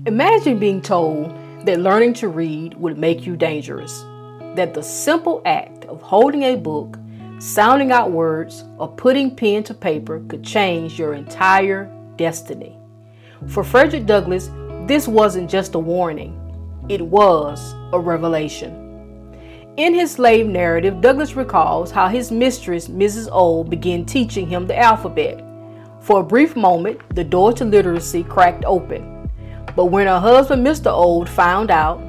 Imagine being told that learning to read would make you dangerous, that the simple act of holding a book, sounding out words, or putting pen to paper could change your entire destiny. For Frederick Douglass, this wasn't just a warning, it was a revelation. In his slave narrative, Douglass recalls how his mistress, Mrs. Old, began teaching him the alphabet. For a brief moment, the door to literacy cracked open. But when her husband, Mr. Old, found out,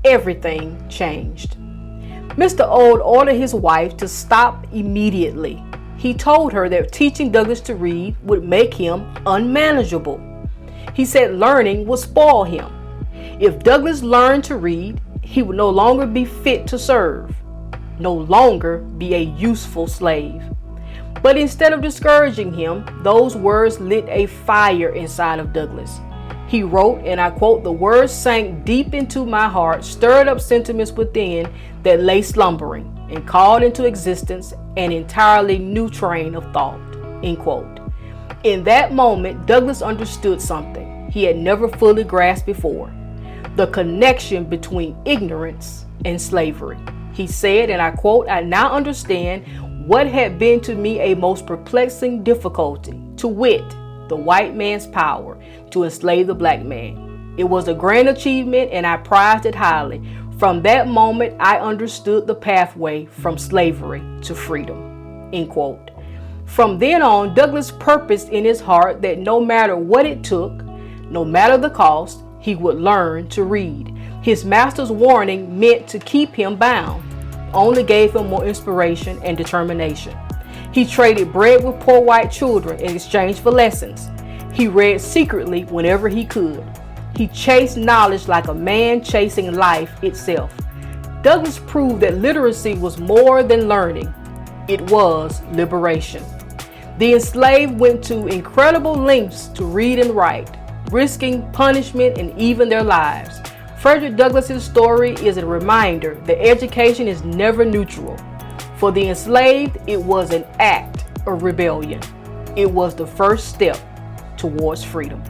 everything changed. Mr. Old ordered his wife to stop immediately. He told her that teaching Douglass to read would make him unmanageable. He said learning would spoil him. If Douglass learned to read, he would no longer be fit to serve, no longer be a useful slave. But instead of discouraging him, those words lit a fire inside of Douglass. He wrote, and I quote, "The words sank deep into my heart, stirred up sentiments within that lay slumbering, and called into existence an entirely new train of thought," end quote. In that moment, Douglass understood something he had never fully grasped before: the connection between ignorance and slavery. He said, and I quote, "I now understand what had been to me a most perplexing difficulty, to wit, the white man's power to enslave the black man. It was a grand achievement and I prized it highly. From that moment, I understood the pathway from slavery to freedom," end quote. From then on, Douglass purposed in his heart that no matter what it took, no matter the cost, he would learn to read. His master's warning meant to keep him bound, only gave him more inspiration and determination. He traded bread with poor white children in exchange for lessons. He read secretly whenever he could. He chased knowledge like a man chasing life itself. Douglass proved that literacy was more than learning. It was liberation. The enslaved went to incredible lengths to read and write, risking punishment and even their lives. Frederick Douglass's story is a reminder that education is never neutral. For the enslaved, it was an act of rebellion. It was the first step towards freedom.